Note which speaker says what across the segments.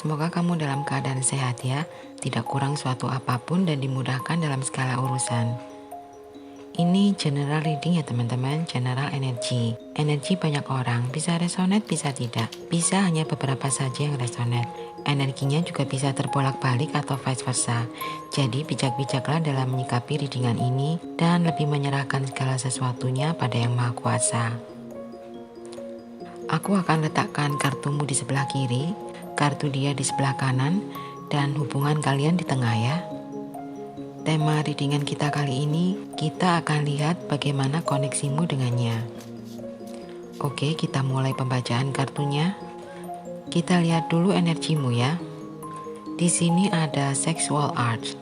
Speaker 1: semoga kamu dalam keadaan sehat ya, tidak kurang suatu apapun dan dimudahkan dalam segala urusan. Ini general reading ya teman-teman, general energy. Energi banyak orang, bisa resonate bisa tidak, bisa hanya beberapa saja yang resonate. Energinya juga bisa terbolak-balik atau vice versa. Jadi bijak-bijaklah dalam menyikapi readingan ini dan lebih menyerahkan segala sesuatunya pada Yang Maha Kuasa. Aku akan letakkan kartumu di sebelah kiri, kartu dia di sebelah kanan, dan hubungan kalian di tengah ya. Tema readingan kita kali ini, kita akan lihat bagaimana koneksimu dengannya. Oke, kita mulai pembacaan kartunya. Kita lihat dulu energimu ya. Di sini ada sexual art.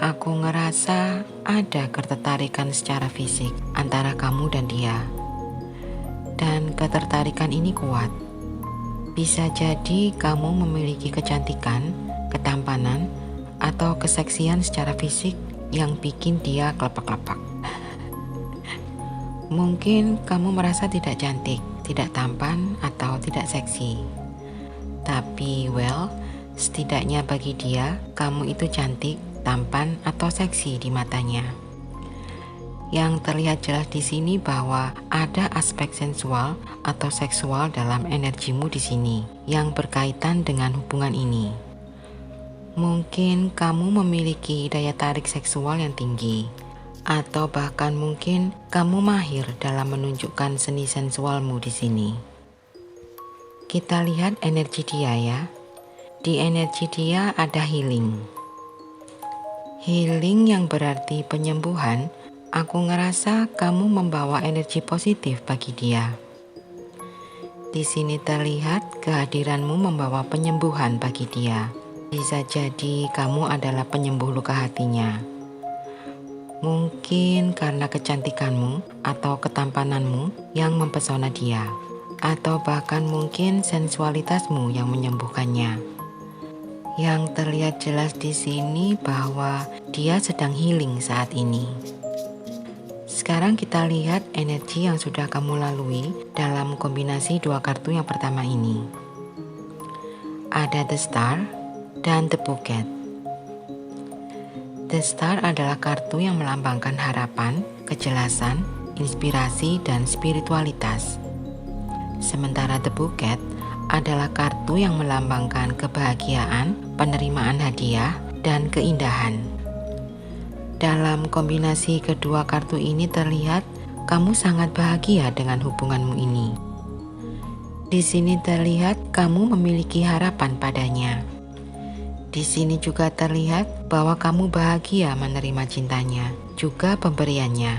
Speaker 1: Aku ngerasa ada ketertarikan secara fisik antara kamu dan dia. Dan ketertarikan ini kuat. Bisa jadi kamu memiliki kecantikan, ketampanan, atau keseksian secara fisik yang bikin dia kelepak-lepak. Mungkin kamu merasa tidak cantik, tidak tampan, atau tidak seksi. Tapi, setidaknya bagi dia, kamu itu cantik, tampan, atau seksi di matanya. Yang terlihat jelas di sini bahwa ada aspek sensual atau seksual dalam energimu di sini yang berkaitan dengan hubungan ini. Mungkin kamu memiliki daya tarik seksual yang tinggi, atau bahkan mungkin kamu mahir dalam menunjukkan seni sensualmu di sini. Kita lihat energi dia ya. Di energi dia ada healing. Healing yang berarti penyembuhan. Aku ngerasa kamu membawa energi positif bagi dia. Di sini terlihat kehadiranmu membawa penyembuhan bagi dia. Bisa jadi kamu adalah penyembuh luka hatinya. Mungkin karena kecantikanmu atau ketampananmu yang mempesona dia. Atau bahkan mungkin sensualitasmu yang menyembuhkannya. Yang terlihat jelas di sini bahwa dia sedang healing saat ini. Sekarang kita lihat energi yang sudah kamu lalui dalam kombinasi dua kartu yang pertama ini. Ada The Star dan The Bouquet. The Star adalah kartu yang melambangkan harapan, kejelasan, inspirasi, dan spiritualitas. Sementara The Bouquet adalah kartu yang melambangkan kebahagiaan, penerimaan hadiah, dan keindahan. Dalam kombinasi kedua kartu ini terlihat kamu sangat bahagia dengan hubunganmu ini. Di sini terlihat kamu memiliki harapan padanya. Di sini juga terlihat bahwa kamu bahagia menerima cintanya, juga pemberiannya.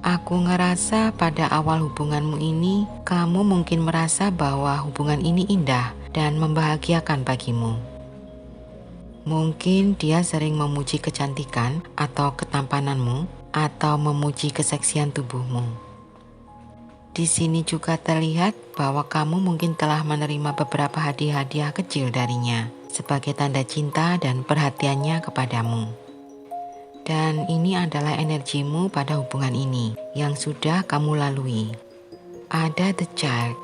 Speaker 1: Aku ngerasa pada awal hubunganmu ini, kamu mungkin merasa bahwa hubungan ini indah dan membahagiakan bagimu. Mungkin dia sering memuji kecantikan atau ketampananmu, atau memuji keseksian tubuhmu. Di sini juga terlihat bahwa kamu mungkin telah menerima beberapa hadiah-hadiah kecil darinya, sebagai tanda cinta dan perhatiannya kepadamu. Dan ini adalah energimu pada hubungan ini, yang sudah kamu lalui. Ada The Child.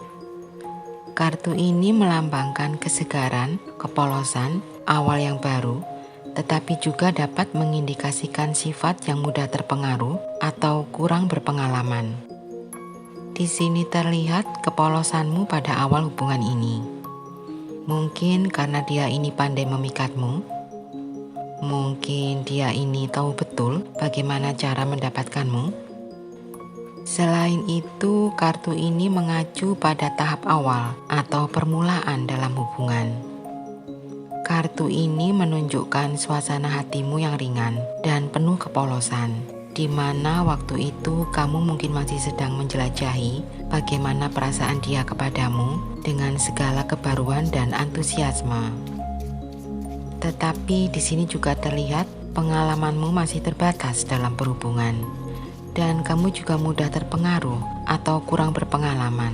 Speaker 1: Kartu ini melambangkan kesegaran, kepolosan, awal yang baru, tetapi juga dapat mengindikasikan sifat yang mudah terpengaruh atau kurang berpengalaman. Di sini terlihat kepolosanmu pada awal hubungan ini. Mungkin karena dia ini pandai memikatmu. Mungkin dia ini tahu betul bagaimana cara mendapatkanmu. Selain itu, kartu ini mengacu pada tahap awal atau permulaan dalam hubungan. Kartu ini menunjukkan suasana hatimu yang ringan dan penuh kepolosan, di mana waktu itu kamu mungkin masih sedang menjelajahi bagaimana perasaan dia kepadamu dengan segala kebaruan dan antusiasme. Tetapi di sini juga terlihat pengalamanmu masih terbatas dalam perhubungan, dan kamu juga mudah terpengaruh atau kurang berpengalaman.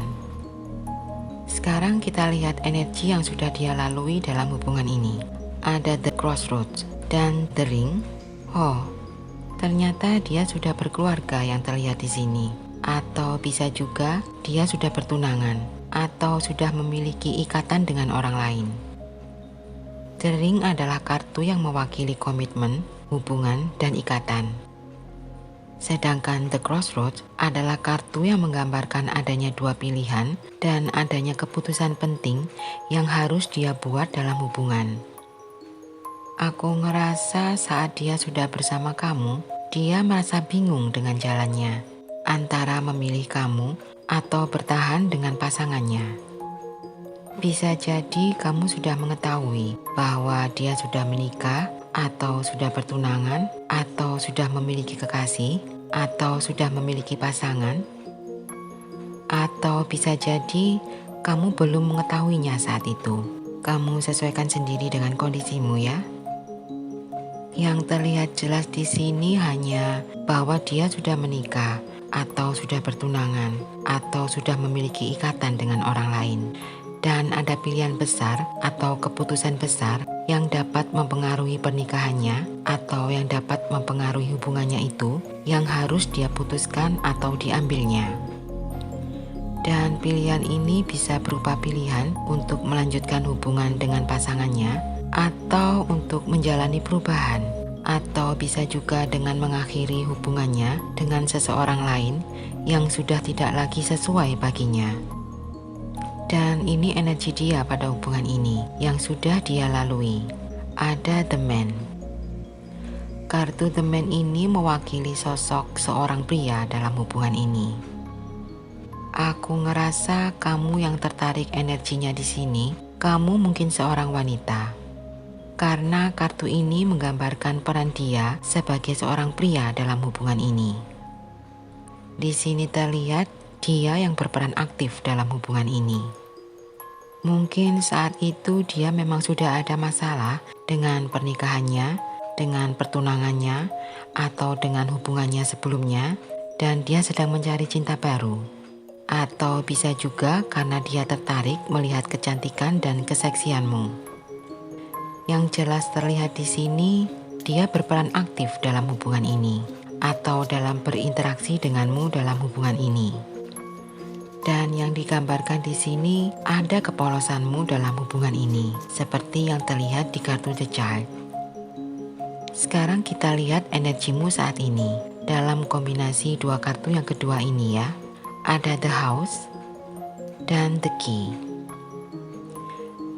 Speaker 1: Sekarang kita lihat energi yang sudah dia lalui dalam hubungan ini. Ada The Crossroads dan The Ring. Oh, ternyata dia sudah berkeluarga yang terlihat di sini. Atau bisa juga dia sudah bertunangan. atau sudah memiliki ikatan dengan orang lain. The Ring adalah kartu yang mewakili komitmen, hubungan, dan ikatan. Sedangkan The Crossroads adalah kartu yang menggambarkan adanya dua pilihan dan adanya keputusan penting yang harus dia buat dalam hubungan. Aku ngerasa saat dia sudah bersama kamu, dia merasa bingung dengan jalannya, antara memilih kamu atau bertahan dengan pasangannya. Bisa jadi kamu sudah mengetahui bahwa dia sudah menikah, atau sudah bertunangan, atau sudah memiliki kekasih, atau sudah memiliki pasangan. Atau bisa jadi kamu belum mengetahuinya saat itu. Kamu sesuaikan sendiri dengan kondisimu ya. Yang terlihat jelas di sini hanya bahwa dia sudah menikah, atau sudah bertunangan, atau sudah memiliki ikatan dengan orang lain. Dan ada pilihan besar atau keputusan besar yang dapat mempengaruhi pernikahannya atau yang dapat mempengaruhi hubungannya itu yang harus dia putuskan atau diambilnya. Dan pilihan ini bisa berupa pilihan untuk melanjutkan hubungan dengan pasangannya atau untuk menjalani perubahan, atau bisa juga dengan mengakhiri hubungannya dengan seseorang lain yang sudah tidak lagi sesuai baginya. Dan ini energi dia pada hubungan ini yang sudah dia lalui. Ada The Man. Kartu The Man ini mewakili sosok seorang pria dalam hubungan ini. Aku ngerasa kamu yang tertarik energinya di sini, kamu mungkin seorang wanita. Karena kartu ini menggambarkan peran dia sebagai seorang pria dalam hubungan ini. Di sini terlihat dia yang berperan aktif dalam hubungan ini. Mungkin saat itu dia memang sudah ada masalah dengan pernikahannya, dengan pertunangannya, atau dengan hubungannya sebelumnya, dan dia sedang mencari cinta baru. Atau bisa juga karena dia tertarik melihat kecantikan dan keseksianmu. Yang jelas terlihat di sini, dia berperan aktif dalam hubungan ini, atau dalam berinteraksi denganmu dalam hubungan ini. Dan yang digambarkan di sini ada kepolosanmu dalam hubungan ini, seperti yang terlihat di kartu The Child. Sekarang kita lihat energimu saat ini dalam kombinasi dua kartu yang kedua ini ya. Ada The House dan The Key.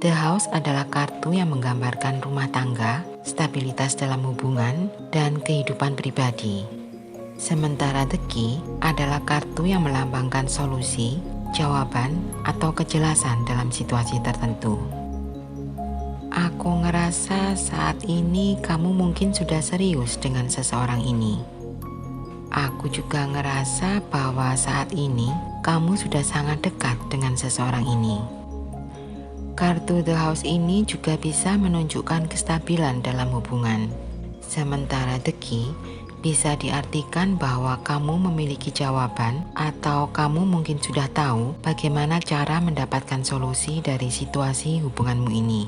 Speaker 1: The House adalah kartu yang menggambarkan rumah tangga, stabilitas dalam hubungan, dan kehidupan pribadi. Sementara The Key adalah kartu yang melambangkan solusi, jawaban, atau kejelasan dalam situasi tertentu. Aku ngerasa saat ini kamu mungkin sudah serius dengan seseorang ini. Aku juga ngerasa bahwa saat ini kamu sudah sangat dekat dengan seseorang ini. Kartu The House ini juga bisa menunjukkan kestabilan dalam hubungan. Sementara The Key bisa diartikan bahwa kamu memiliki jawaban atau kamu mungkin sudah tahu bagaimana cara mendapatkan solusi dari situasi hubunganmu ini.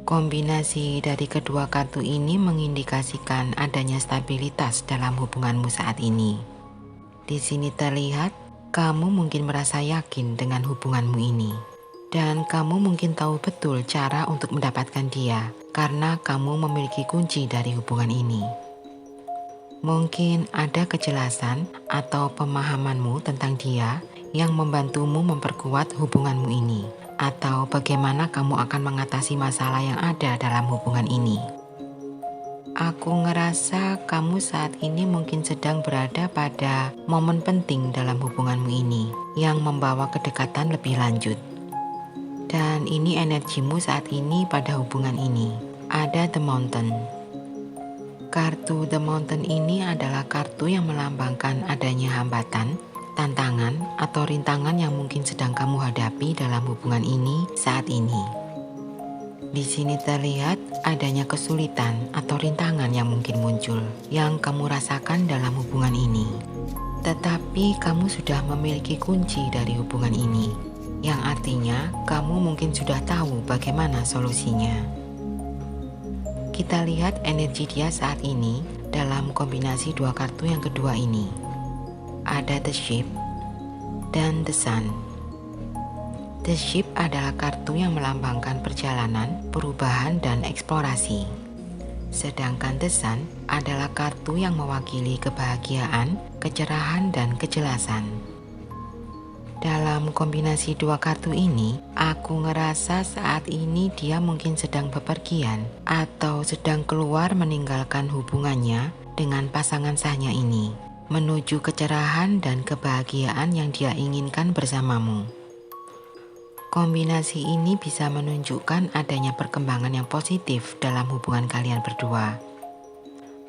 Speaker 1: Kombinasi dari kedua kartu ini mengindikasikan adanya stabilitas dalam hubunganmu saat ini. Di sini terlihat kamu mungkin merasa yakin dengan hubunganmu ini. Dan kamu mungkin tahu betul cara untuk mendapatkan dia karena kamu memiliki kunci dari hubungan ini. Mungkin ada kejelasan atau pemahamanmu tentang dia yang membantumu memperkuat hubunganmu ini, atau bagaimana kamu akan mengatasi masalah yang ada dalam hubungan ini. Aku ngerasa kamu saat ini mungkin sedang berada pada momen penting dalam hubunganmu ini yang membawa kedekatan lebih lanjut. Dan ini energimu saat ini pada hubungan ini. Ada The Mountain. Kartu The Mountain ini adalah kartu yang melambangkan adanya hambatan, tantangan, atau rintangan yang mungkin sedang kamu hadapi dalam hubungan ini saat ini. Di sini terlihat adanya kesulitan atau rintangan yang mungkin muncul yang kamu rasakan dalam hubungan ini. Tetapi kamu sudah memiliki kunci dari hubungan ini, yang artinya kamu mungkin sudah tahu bagaimana solusinya. Kita lihat energi dia saat ini dalam kombinasi dua kartu yang kedua ini. Ada The Ship dan The Sun. The Ship adalah kartu yang melambangkan perjalanan, perubahan, dan eksplorasi. Sedangkan The Sun adalah kartu yang mewakili kebahagiaan, kecerahan, dan kejelasan. Dalam kombinasi dua kartu ini, aku ngerasa saat ini dia mungkin sedang bepergian atau sedang keluar meninggalkan hubungannya dengan pasangan sahnya ini, menuju kecerahan dan kebahagiaan yang dia inginkan bersamamu. Kombinasi ini bisa menunjukkan adanya perkembangan yang positif dalam hubungan kalian berdua.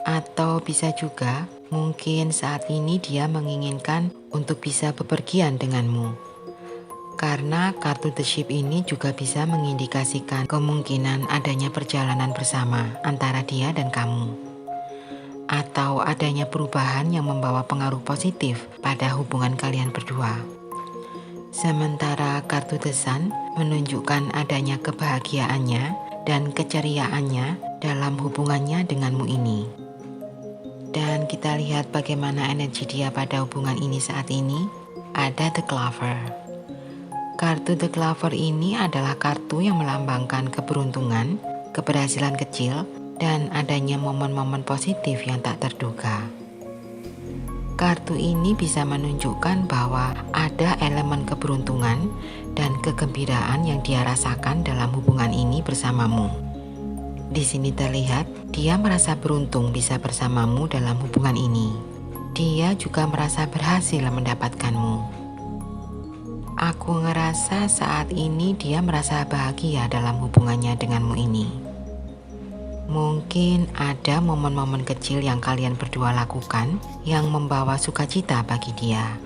Speaker 1: Atau bisa juga, mungkin saat ini dia menginginkan untuk bisa bepergian denganmu. Karena kartu The Ship ini juga bisa mengindikasikan kemungkinan adanya perjalanan bersama antara dia dan kamu. Atau adanya perubahan yang membawa pengaruh positif pada hubungan kalian berdua. Sementara kartu The Sun menunjukkan adanya kebahagiaannya dan keceriaannya dalam hubungannya denganmu ini. Dan kita lihat bagaimana energi dia pada hubungan ini saat ini. Ada The Clover. Kartu The Clover ini adalah kartu yang melambangkan keberuntungan, keberhasilan kecil, dan adanya momen-momen positif yang tak terduga. Kartu ini bisa menunjukkan bahwa ada elemen keberuntungan dan kegembiraan yang dia rasakan dalam hubungan ini bersamamu. Di sini terlihat dia merasa beruntung bisa bersamamu dalam hubungan ini. Dia juga merasa berhasil mendapatkanmu. Aku ngerasa saat ini dia merasa bahagia dalam hubungannya denganmu ini. Mungkin ada momen-momen kecil yang kalian berdua lakukan yang membawa sukacita bagi dia.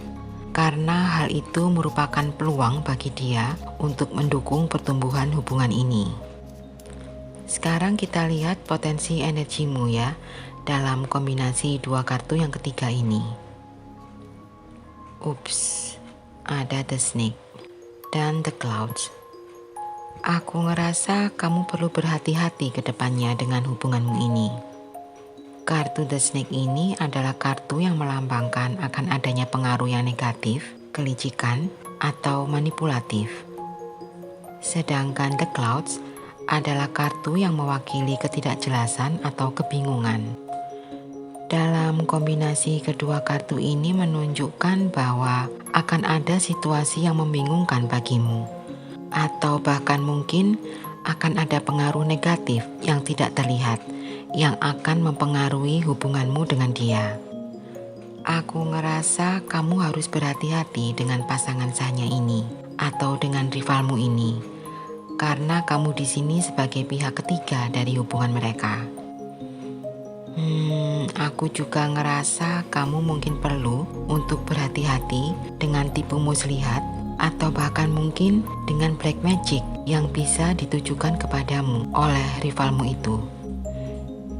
Speaker 1: Karena hal itu merupakan peluang bagi dia untuk mendukung pertumbuhan hubungan ini. Sekarang kita lihat potensi energimu ya dalam kombinasi dua kartu yang ketiga ini. Ups, ada The Snake dan The Clouds. Aku ngerasa kamu perlu berhati-hati ke depannya dengan hubunganmu ini. Kartu The Snake ini adalah kartu yang melambangkan akan adanya pengaruh yang negatif, kelicikan, atau manipulatif. Sedangkan The Clouds adalah kartu yang mewakili ketidakjelasan atau kebingungan. Dalam kombinasi kedua kartu ini menunjukkan bahwa akan ada situasi yang membingungkan bagimu, atau bahkan mungkin akan ada pengaruh negatif yang tidak terlihat yang akan mempengaruhi hubunganmu dengan dia. Aku ngerasa kamu harus berhati-hati dengan pasangan sahnya ini atau dengan rivalmu ini. Karena kamu di sini sebagai pihak ketiga dari hubungan mereka. Aku juga ngerasa kamu mungkin perlu untuk berhati-hati dengan tipu muslihat atau bahkan mungkin dengan black magic yang bisa ditujukan kepadamu oleh rivalmu itu.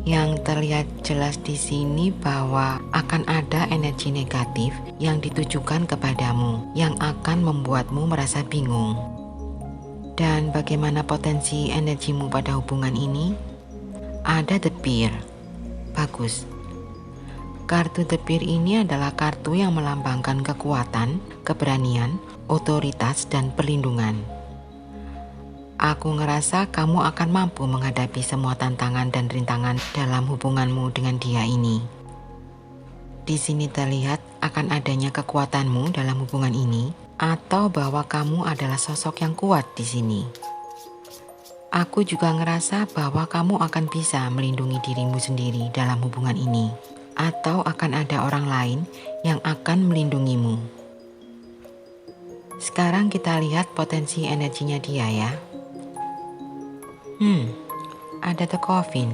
Speaker 1: Yang terlihat jelas di sini bahwa akan ada energi negatif yang ditujukan kepadamu yang akan membuatmu merasa bingung. Dan bagaimana potensi energimu pada hubungan ini? Ada The Bear. Bagus. Kartu The Bear ini adalah kartu yang melambangkan kekuatan, keberanian, otoritas, dan perlindungan. Aku ngerasa kamu akan mampu menghadapi semua tantangan dan rintangan dalam hubunganmu dengan dia ini. Di sini terlihat akan adanya kekuatanmu dalam hubungan ini, atau bahwa kamu adalah sosok yang kuat di sini. Aku juga ngerasa bahwa kamu akan bisa melindungi dirimu sendiri dalam hubungan ini, atau akan ada orang lain yang akan melindungimu. Sekarang kita lihat potensi energinya dia ya. Ada The Coffin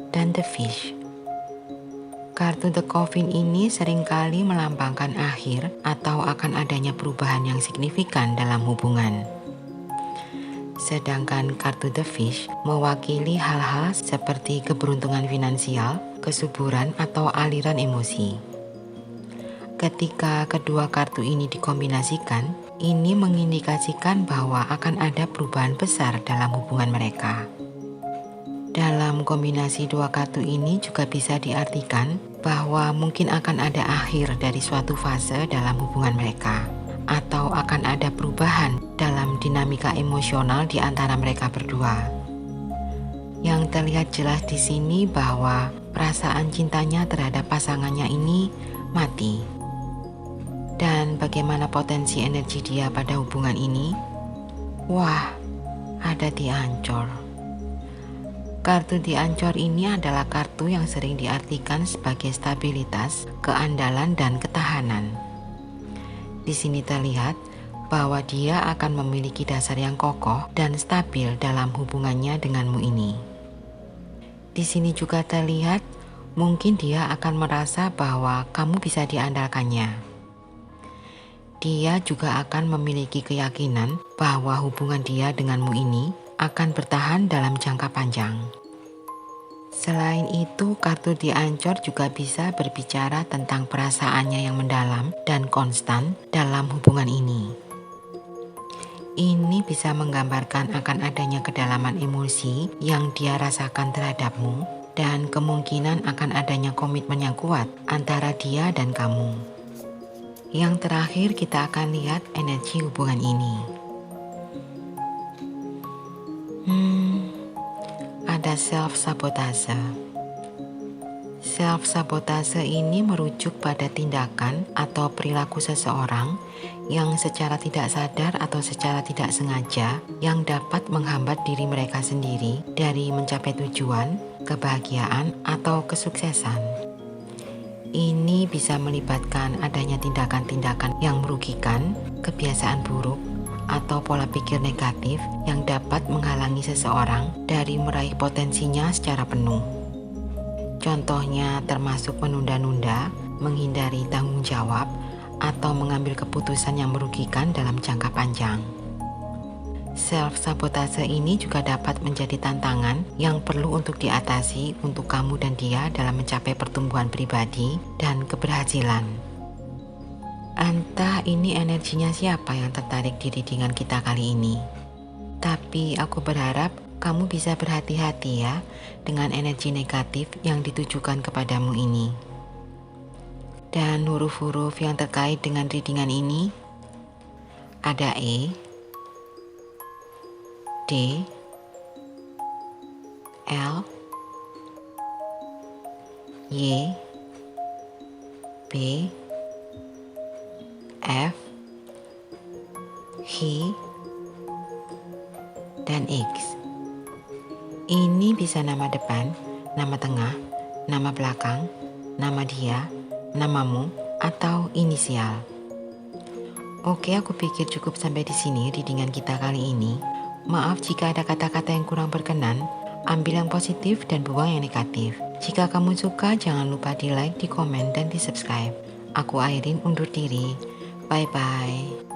Speaker 1: dan The Fish. Kartu The Coffin ini seringkali melambangkan akhir atau akan adanya perubahan yang signifikan dalam hubungan. Sedangkan kartu The Fish mewakili hal-hal seperti keberuntungan finansial, kesuburan, atau aliran emosi. Ketika kedua kartu ini dikombinasikan, ini mengindikasikan bahwa akan ada perubahan besar dalam hubungan mereka. Dalam kombinasi dua kartu ini juga bisa diartikan bahwa mungkin akan ada akhir dari suatu fase dalam hubungan mereka, atau atau akan ada perubahan dalam dinamika emosional di antara mereka berdua. Yang terlihat jelas di sini bahwa perasaan cintanya terhadap pasangannya ini mati. Dan bagaimana potensi energi dia pada hubungan ini? Wah, ada di Ancor. Kartu di Ancor ini adalah kartu yang sering diartikan sebagai stabilitas, keandalan, dan ketahanan. Di sini terlihat bahwa dia akan memiliki dasar yang kokoh dan stabil dalam hubungannya denganmu ini. Di sini juga terlihat mungkin dia akan merasa bahwa kamu bisa diandalkannya. Dia juga akan memiliki keyakinan bahwa hubungan dia denganmu ini akan bertahan dalam jangka panjang. Selain itu, kartu di Ancor juga bisa berbicara tentang perasaannya yang mendalam dan konstan dalam hubungan ini. Ini bisa menggambarkan akan adanya kedalaman emosi yang dia rasakan terhadapmu dan kemungkinan akan adanya komitmen yang kuat antara dia dan kamu. Yang terakhir, kita akan lihat energi hubungan ini. Ada self-sabotase. Self-sabotase ini merujuk pada tindakan atau perilaku seseorang yang secara tidak sadar atau secara tidak sengaja yang dapat menghambat diri mereka sendiri dari mencapai tujuan, kebahagiaan, atau kesuksesan. Ini bisa melibatkan adanya tindakan-tindakan yang merugikan, kebiasaan buruk, atau pola pikir negatif yang dapat menghalangi seseorang dari meraih potensinya secara penuh. Contohnya termasuk menunda-nunda, menghindari tanggung jawab, atau mengambil keputusan yang merugikan dalam jangka panjang. Self-sabotase ini juga dapat menjadi tantangan yang perlu untuk diatasi untuk kamu dan dia dalam mencapai pertumbuhan pribadi dan keberhasilan. Entah ini energinya siapa yang tertarik di readingan kita kali ini. Tapi aku berharap kamu bisa berhati-hati ya dengan energi negatif yang ditujukan kepadamu ini. Dan huruf-huruf yang terkait dengan readingan ini ada E, D, L, Y, B, F, H, dan X. Ini bisa nama depan, nama tengah, nama belakang, nama dia, namamu, atau inisial. Oke, aku pikir cukup sampai di sini readingan kita kali ini. Maaf jika ada kata-kata yang kurang berkenan. Ambil yang positif dan buang yang negatif. Jika kamu suka, jangan lupa di like, di komen, dan di subscribe. Aku Airin undur diri. Bye-bye.